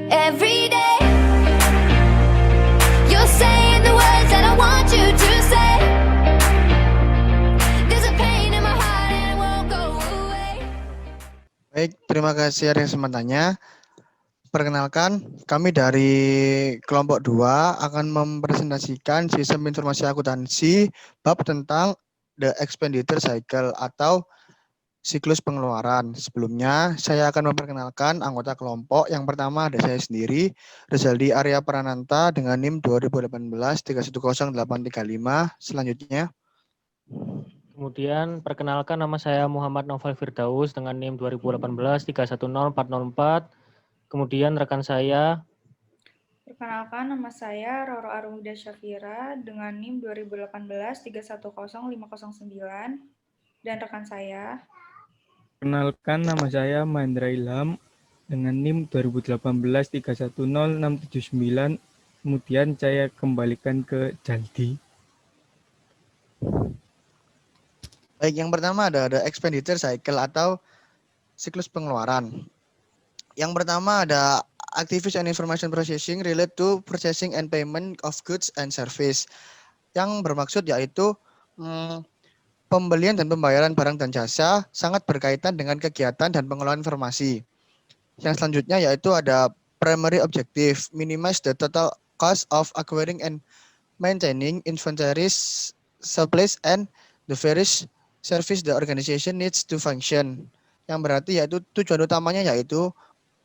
Every day you're saying the words that I want you to say. There's a pain in my heart and it won't go away. Baik, terima kasih atas kesempatannya. Perkenalkan, kami dari kelompok 2 akan mempresentasikan sistem informasi akuntansi bab tentang the expenditure cycle atau siklus pengeluaran. Sebelumnya, saya akan memperkenalkan anggota kelompok. Yang pertama ada saya sendiri, Rezaldi Arya Prananta dengan NIM 2018 310835. Selanjutnya, Kemudian perkenalkan, nama saya Muhammad Novel Firdaus dengan NIM 2018 310404. Kemudian rekan saya Perkenalkan, nama saya Roro Arumida Syafira dengan NIM 2018 310509 dan rekan saya. Perkenalkan, nama saya Mahendra Ilham dengan NIM 2018 310679. Kemudian saya kembalikan ke Jaldi. baik, yang pertama ada expenditure cycle atau siklus pengeluaran. Yang pertama ada activities and information processing relate to purchasing and payment of goods and service. Yang bermaksud yaitu pembelian dan pembayaran barang dan jasa sangat berkaitan dengan kegiatan dan pengelolaan informasi. Yang selanjutnya yaitu ada primary objective, minimize the total cost of acquiring and maintaining inventories, supplies, and the various service the organization needs to function. Yang berarti yaitu tujuan utamanya yaitu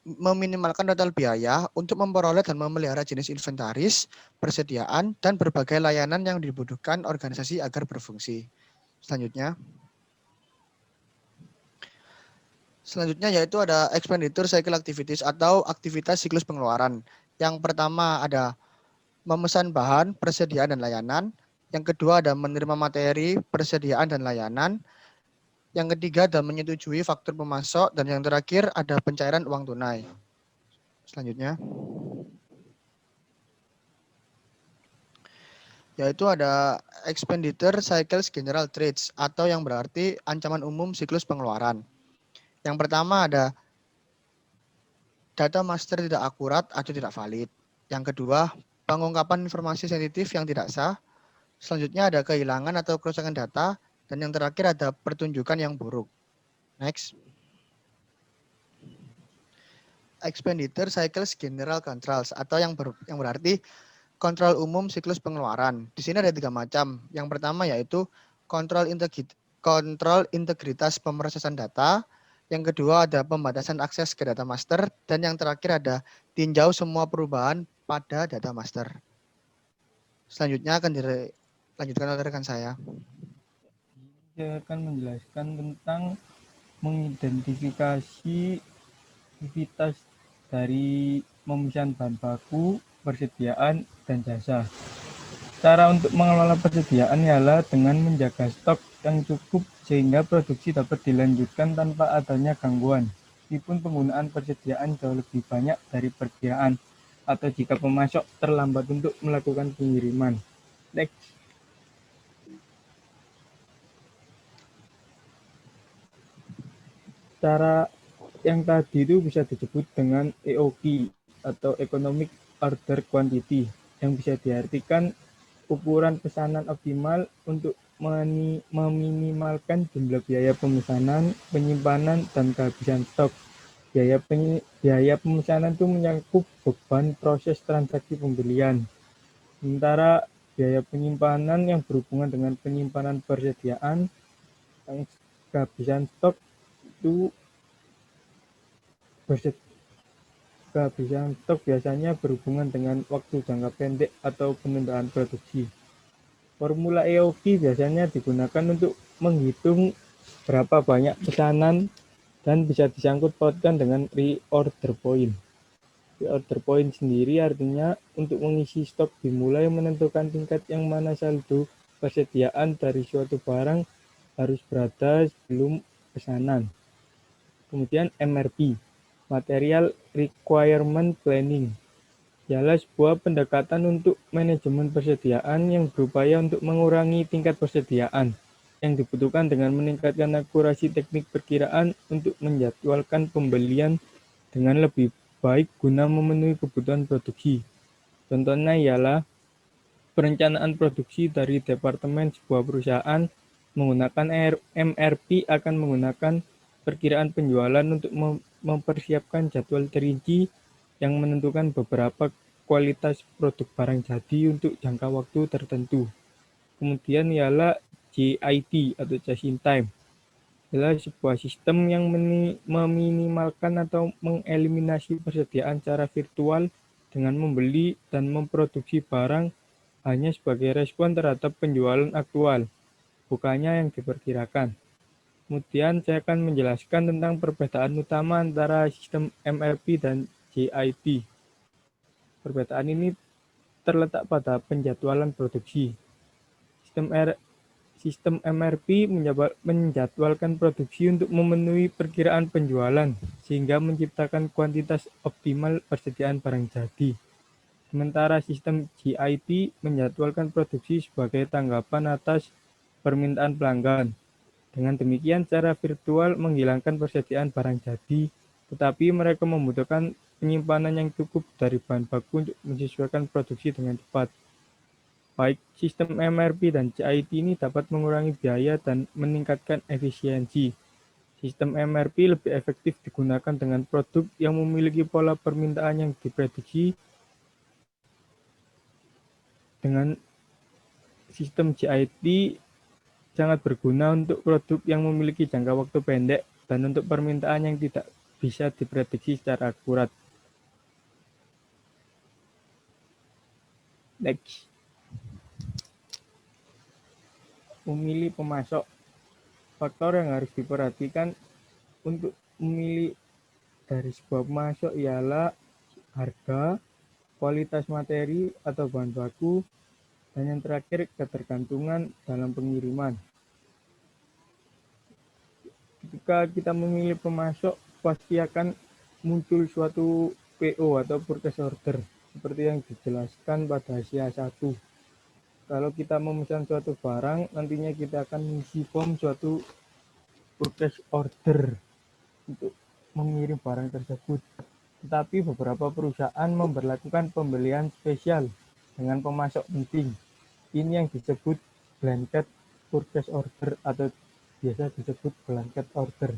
meminimalkan total biaya untuk memperoleh dan memelihara jenis inventaris, persediaan, dan berbagai layanan yang dibutuhkan organisasi agar berfungsi. Selanjutnya yaitu ada expenditure cycle activities atau aktivitas siklus pengeluaran. Yang pertama ada memesan bahan, persediaan, dan layanan. Yang kedua ada menerima materi, persediaan, dan layanan. Yang ketiga ada menyetujui faktur pemasok. Dan yang terakhir ada pencairan uang tunai. Selanjutnya yaitu ada expenditure cycles general traits atau yang berarti ancaman umum siklus pengeluaran. Yang pertama ada data master tidak akurat atau tidak valid. Yang kedua, pengungkapan informasi sensitif yang tidak sah. Selanjutnya ada kehilangan atau kerusakan data. Dan yang terakhir ada pertunjukan yang buruk. Next. Expenditure cycles general controls atau yang berarti kontrol umum siklus pengeluaran. Di sini ada 3 macam. Yang pertama yaitu kontrol integritas pemrosesan data. Yang kedua ada pembatasan akses ke data master. Dan yang terakhir ada tinjau semua perubahan pada data master. Selanjutnya akan dilanjutkan oleh rekan saya. Saya akan menjelaskan tentang mengidentifikasi aktivitas dari memesan bahan baku, persediaan, dan jasa. Cara untuk mengelola persediaan ialah dengan menjaga stok yang cukup sehingga produksi dapat dilanjutkan tanpa adanya gangguan. Meskipun penggunaan persediaan jauh lebih banyak dari perkiraan atau jika pemasok terlambat untuk melakukan pengiriman. Next. Cara yang tadi itu bisa disebut dengan EOQ atau Economic Order Quantity yang bisa diartikan ukuran pesanan optimal untuk meminimalkan jumlah biaya pemesanan, penyimpanan, dan kehabisan stok. Biaya pemesanan itu menyangkut beban proses transaksi pembelian. Sementara biaya penyimpanan yang berhubungan dengan penyimpanan persediaan, yang kehabisan stok itu kehabisan stok biasanya berhubungan dengan waktu jangka pendek atau penundaan produksi. Formula EOQ biasanya digunakan untuk menghitung berapa banyak pesanan dan bisa disangkut pautkan dengan reorder point. Reorder point sendiri artinya untuk mengisi stok dimulai menentukan tingkat yang mana saldo persediaan dari suatu barang harus berada sebelum pesanan. Kemudian MRP, Material Requirement Planning, ialah sebuah pendekatan untuk manajemen persediaan yang berupaya untuk mengurangi tingkat persediaan yang dibutuhkan dengan meningkatkan akurasi teknik perkiraan untuk menjadwalkan pembelian dengan lebih baik guna memenuhi kebutuhan produksi. Contohnya ialah perencanaan produksi dari departemen sebuah perusahaan menggunakan MRP akan menggunakan perkiraan penjualan untuk mempersiapkan jadwal terinci yang menentukan beberapa kualitas produk barang jadi untuk jangka waktu tertentu. Kemudian ialah JIT atau Just in Time, adalah sebuah sistem yang meminimalkan atau mengeliminasi persediaan secara virtual dengan membeli dan memproduksi barang hanya sebagai respon terhadap penjualan aktual, bukannya yang diperkirakan. Kemudian saya akan menjelaskan tentang perbedaan utama antara sistem MRP dan JIT. Perbedaan ini terletak pada penjadwalan produksi. Sistem MRP menjadwalkan produksi untuk memenuhi perkiraan penjualan, sehingga menciptakan kuantitas optimal persediaan barang jadi. Sementara sistem JIT menjadwalkan produksi sebagai tanggapan atas permintaan pelanggan. Dengan demikian, secara virtual menghilangkan persediaan barang jadi, tetapi mereka membutuhkan penyimpanan yang cukup dari bahan baku untuk menyesuaikan produksi dengan cepat. Baik sistem MRP dan JIT ini dapat mengurangi biaya dan meningkatkan efisiensi. Sistem MRP lebih efektif digunakan dengan produk yang memiliki pola permintaan yang diprediksi. Dengan sistem JIT sangat berguna untuk produk yang memiliki jangka waktu pendek dan untuk permintaan yang tidak bisa diprediksi secara akurat. Next. Memilih pemasok. Faktor yang harus diperhatikan untuk memilih dari sebuah pemasok ialah harga, kualitas materi atau bahan baku, dan yang terakhir ketergantungan dalam pengiriman. Ketika kita memilih pemasok, pasti akan muncul suatu PO atau purchase order seperti yang dijelaskan pada Asia 1. Kalau kita memesan suatu barang, nantinya kita akan mengisi form suatu purchase order untuk mengirim barang tersebut. Tetapi beberapa perusahaan memberlakukan pembelian spesial dengan pemasok penting. Ini yang disebut blanket purchase order atau biasa disebut blanket order,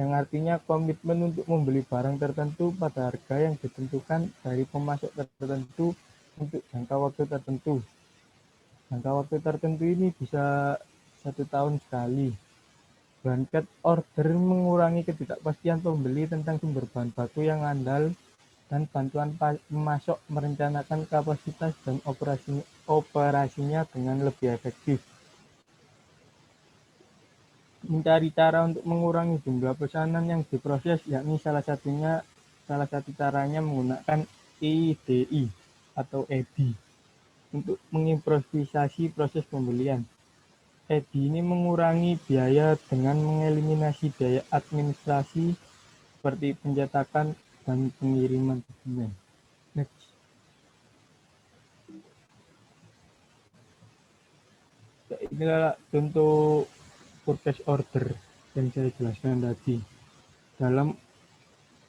yang artinya komitmen untuk membeli barang tertentu pada harga yang ditentukan dari pemasok tertentu untuk jangka waktu tertentu. Jangka waktu tertentu ini bisa 1 tahun sekali. Blanket order mengurangi ketidakpastian pembeli tentang sumber bahan baku yang andal dan bantuan pemasok merencanakan kapasitas dan operasinya dengan lebih efektif. Mencari cara untuk mengurangi jumlah pesanan yang diproses, yakni salah satu caranya menggunakan EDI atau EDI untuk mengimprovisasi proses pembelian. EDI ini mengurangi biaya dengan mengeliminasi biaya administrasi seperti pencetakan dan pengiriman dokumen. Next. Inilah contoh purchase order yang saya jelaskan tadi. Dalam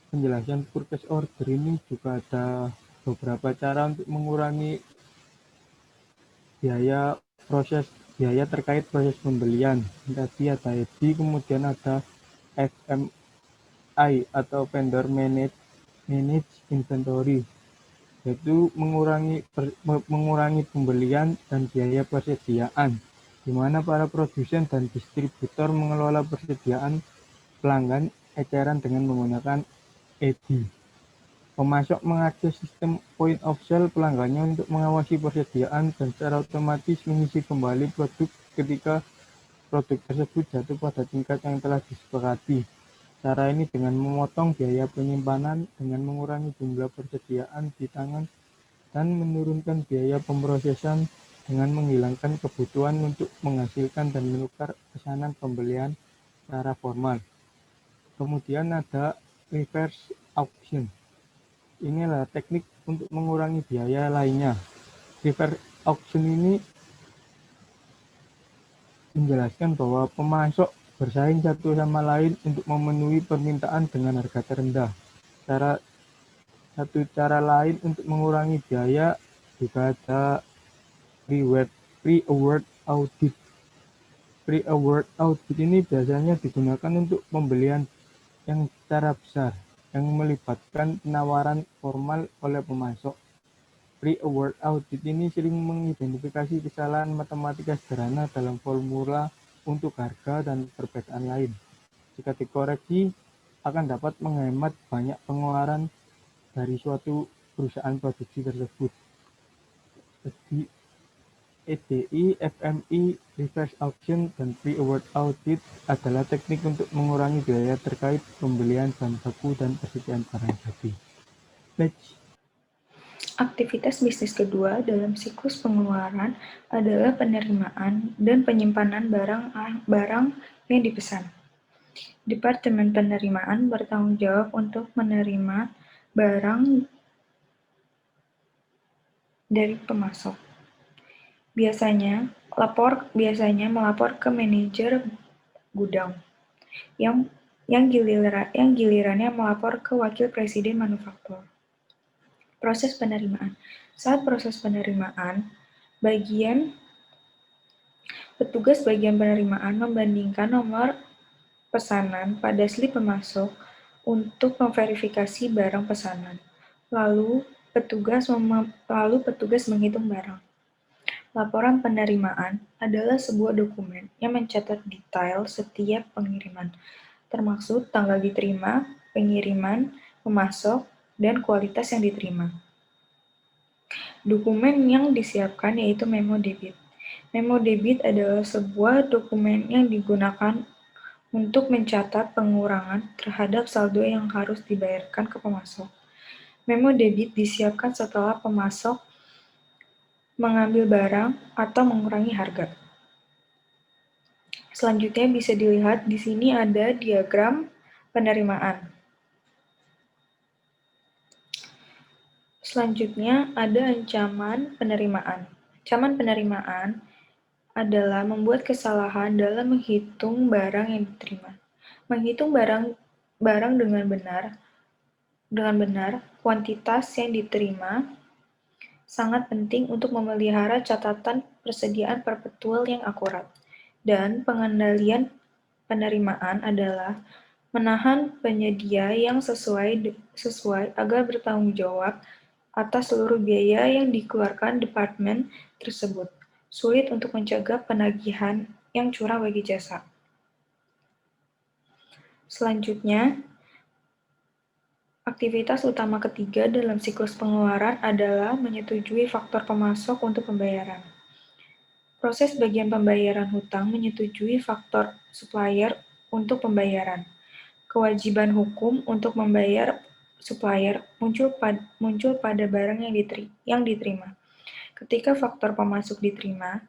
penjelasan purchase order ini juga ada beberapa cara untuk mengurangi biaya terkait proses pembelian. Tadi ada EDI, kemudian ada FMI atau Vendor Manage Inventory, yaitu mengurangi pembelian dan biaya persediaan, di mana para produsen dan distributor mengelola persediaan pelanggan eceran dengan menggunakan EDI. Pemasok mengakses sistem point of sale pelanggannya untuk mengawasi persediaan dan secara otomatis mengisi kembali produk ketika produk tersebut jatuh pada tingkat yang telah disepakati. Cara ini dengan memotong biaya penyimpanan, dengan mengurangi jumlah persediaan di tangan, dan menurunkan biaya pemrosesan dengan menghilangkan kebutuhan untuk menghasilkan dan menukar pesanan pembelian secara formal. Kemudian ada reverse auction. Inilah teknik untuk mengurangi biaya lainnya. Reverse auction ini menjelaskan bahwa pemasok bersaing satu sama lain untuk memenuhi permintaan dengan harga terendah. Cara Satu cara lain untuk mengurangi biaya juga ada pre-award audit. Pre-award audit ini biasanya digunakan untuk pembelian yang secara besar, yang melibatkan penawaran formal oleh pemasok. Pre-award audit ini sering mengidentifikasi kesalahan matematika sederhana dalam formula untuk harga dan perbedaan lain. Jika dikoreksi, akan dapat menghemat banyak pengeluaran dari suatu perusahaan produksi tersebut. Jadi, EDI, FMI, reverse auction, dan pre-award audit adalah teknik untuk mengurangi biaya terkait pembelian bahan baku dan persediaan barang jadi. Next. Aktivitas bisnis kedua dalam siklus pengeluaran adalah penerimaan dan penyimpanan barang yang dipesan. Departemen penerimaan bertanggung jawab untuk menerima barang dari pemasok. Biasanya melapor ke manajer gudang, yang gilirannya melapor ke wakil presiden manufaktur. Proses penerimaan. Saat proses penerimaan, petugas bagian penerimaan membandingkan nomor pesanan pada slip pemasok untuk memverifikasi barang pesanan. Lalu petugas menghitung barang. Laporan penerimaan adalah sebuah dokumen yang mencatat detail setiap pengiriman, termasuk tanggal diterima, pengiriman, pemasok, dan kualitas yang diterima. Dokumen yang disiapkan yaitu memo debit. Memo debit adalah sebuah dokumen yang digunakan untuk mencatat pengurangan terhadap saldo yang harus dibayarkan ke pemasok. Memo debit disiapkan setelah pemasok mengambil barang atau mengurangi harga. Selanjutnya bisa dilihat di sini ada diagram penerimaan. Selanjutnya ada ancaman penerimaan. Ancaman penerimaan adalah membuat kesalahan dalam menghitung barang yang diterima. Menghitung barang dengan benar, kuantitas yang diterima sangat penting untuk memelihara catatan persediaan perpetual yang akurat. Dan pengendalian penerimaan adalah menahan penyedia yang sesuai agar bertanggung jawab atas seluruh biaya yang dikeluarkan departemen tersebut. Sulit untuk mencegah penagihan yang curang bagi jasa. Selanjutnya, aktivitas utama ketiga dalam siklus pengeluaran adalah menyetujui faktor pemasok untuk pembayaran. Proses bagian pembayaran hutang menyetujui faktor supplier untuk pembayaran. Kewajiban hukum untuk membayar supplier muncul pada barang yang diterima. Ketika faktor pemasok diterima,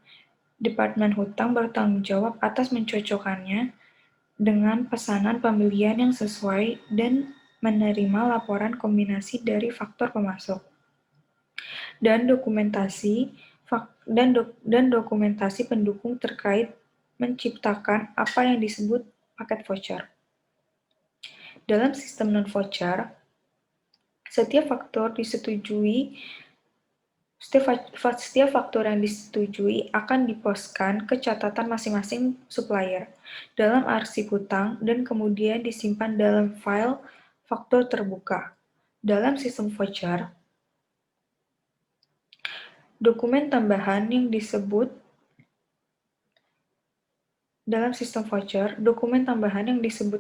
Departemen Hutang bertanggung jawab atas mencocokkannya dengan pesanan pembelian yang sesuai dan menerima laporan kombinasi dari faktor pemasok dan dokumentasi pendukung terkait menciptakan apa yang disebut paket voucher. Dalam sistem non-voucher, setiap faktor yang disetujui akan diposkan ke catatan masing-masing supplier dalam arsip hutang dan kemudian disimpan dalam file faktur terbuka. Dalam sistem voucher, dokumen tambahan yang disebut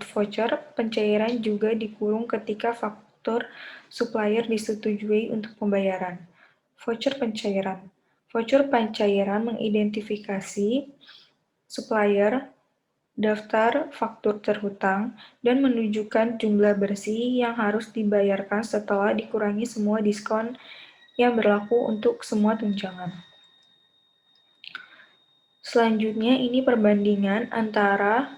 voucher pencairan juga dikurung ketika faktur supplier disetujui untuk pembayaran. Voucher pencairan mengidentifikasi supplier, daftar faktur terhutang, dan menunjukkan jumlah bersih yang harus dibayarkan setelah dikurangi semua diskon yang berlaku untuk semua tunjangan. Selanjutnya ini perbandingan antara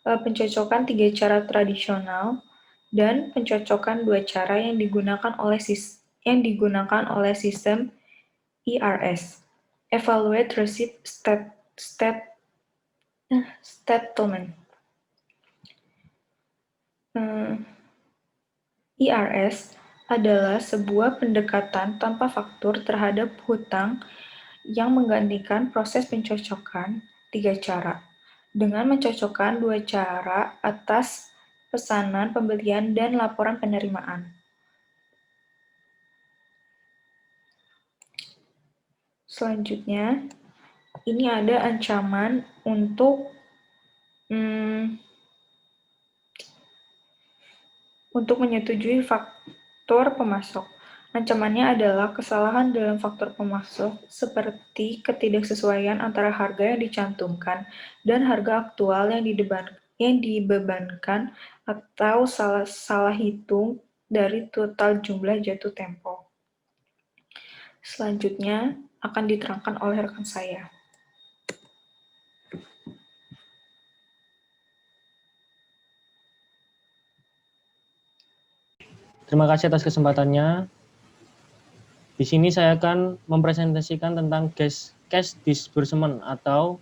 pencocokan 3 cara tradisional dan pencocokan 2 cara yang digunakan oleh sistem ERS, Evaluate Receipt Statement. ERS adalah sebuah pendekatan tanpa faktur terhadap hutang yang menggantikan proses pencocokan 3 cara, dengan mencocokkan 2 cara atas pesanan pembelian dan laporan penerimaan. Selanjutnya, ini ada ancaman untuk menyetujui faktor pemasok. Ancamannya adalah kesalahan dalam faktor pemasok seperti ketidaksesuaian antara harga yang dicantumkan dan harga aktual yang dibebankan atau salah hitung dari total jumlah jatuh tempo. Selanjutnya akan diterangkan oleh rekan saya. Terima kasih atas kesempatannya. Di sini saya akan mempresentasikan tentang cash disbursement atau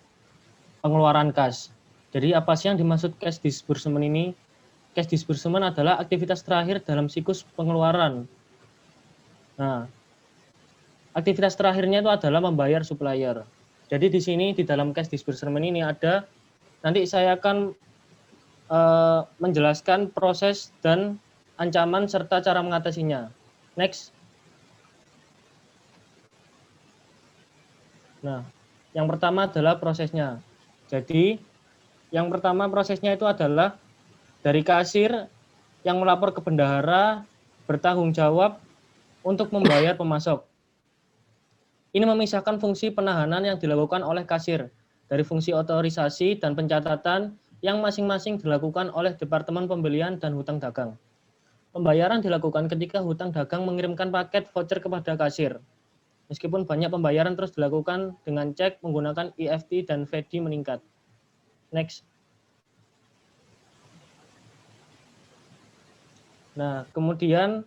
pengeluaran kas. Jadi apa sih yang dimaksud cash disbursement ini? Cash disbursement adalah aktivitas terakhir dalam siklus pengeluaran. Nah, aktivitas terakhirnya itu adalah membayar supplier. Jadi di sini di dalam cash disbursement ini ada, nanti saya akan menjelaskan proses dan ancaman serta cara mengatasinya. Next. Nah, yang pertama adalah prosesnya. Jadi, yang pertama prosesnya itu adalah dari kasir yang melapor ke bendahara bertanggung jawab untuk membayar pemasok. Ini memisahkan fungsi penahanan yang dilakukan oleh kasir dari fungsi otorisasi dan pencatatan yang masing-masing dilakukan oleh Departemen Pembelian dan Hutang Dagang. Pembayaran dilakukan ketika hutang dagang mengirimkan paket voucher kepada kasir. Meskipun banyak pembayaran terus dilakukan dengan cek menggunakan EFT dan VED meningkat. Next. Nah, kemudian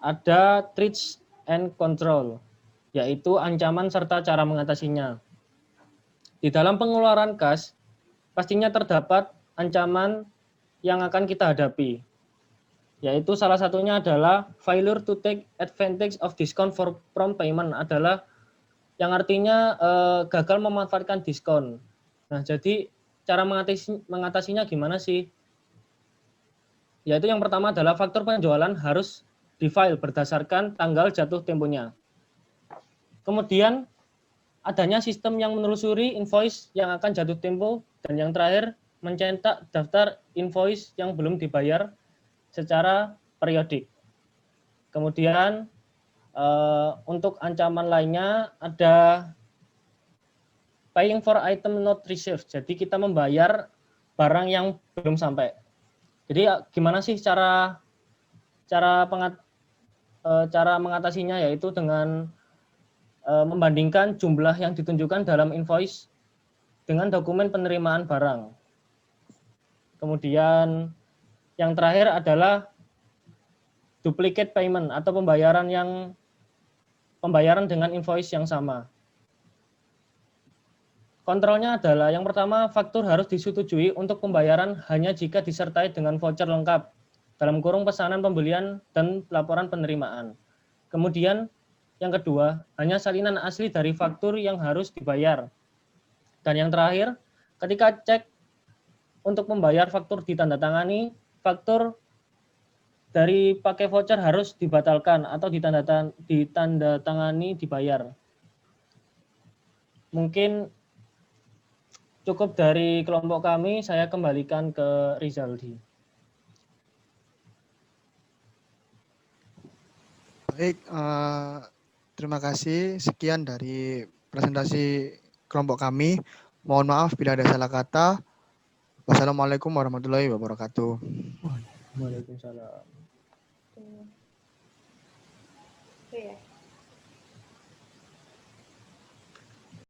ada threats and control, yaitu ancaman serta cara mengatasinya. Di dalam pengeluaran kas, pastinya terdapat ancaman yang akan kita hadapi, yaitu salah satunya adalah failure to take advantage of discount for prompt payment, adalah yang artinya gagal memanfaatkan diskon. Nah, jadi cara mengatasinya gimana sih? Yaitu yang pertama adalah faktur penjualan harus di-file berdasarkan tanggal jatuh temponya. Kemudian adanya sistem yang menelusuri invoice yang akan jatuh tempo, dan yang terakhir mencetak daftar invoice yang belum dibayar secara periodik. Kemudian untuk ancaman lainnya ada paying for item not received. Jadi kita membayar barang yang belum sampai. Jadi gimana sih cara mengatasinya, yaitu dengan membandingkan jumlah yang ditunjukkan dalam invoice dengan dokumen penerimaan barang. Kemudian yang terakhir adalah duplicate payment atau pembayaran dengan invoice yang sama. Kontrolnya adalah yang pertama, faktur harus disetujui untuk pembayaran hanya jika disertai dengan voucher lengkap dalam kurung pesanan pembelian dan laporan penerimaan. Kemudian yang kedua, hanya salinan asli dari faktur yang harus dibayar. Dan yang terakhir, ketika cek untuk membayar faktur ditandatangani, faktur dari pakai voucher harus dibatalkan atau ditandatangani dibayar. Mungkin cukup dari kelompok kami, saya kembalikan ke Rizaldi. Baik, terima kasih. Sekian dari presentasi kelompok kami. Mohon maaf bila ada salah kata. Wassalamualaikum warahmatullahi wabarakatuh. Waalaikumsalam. Iya.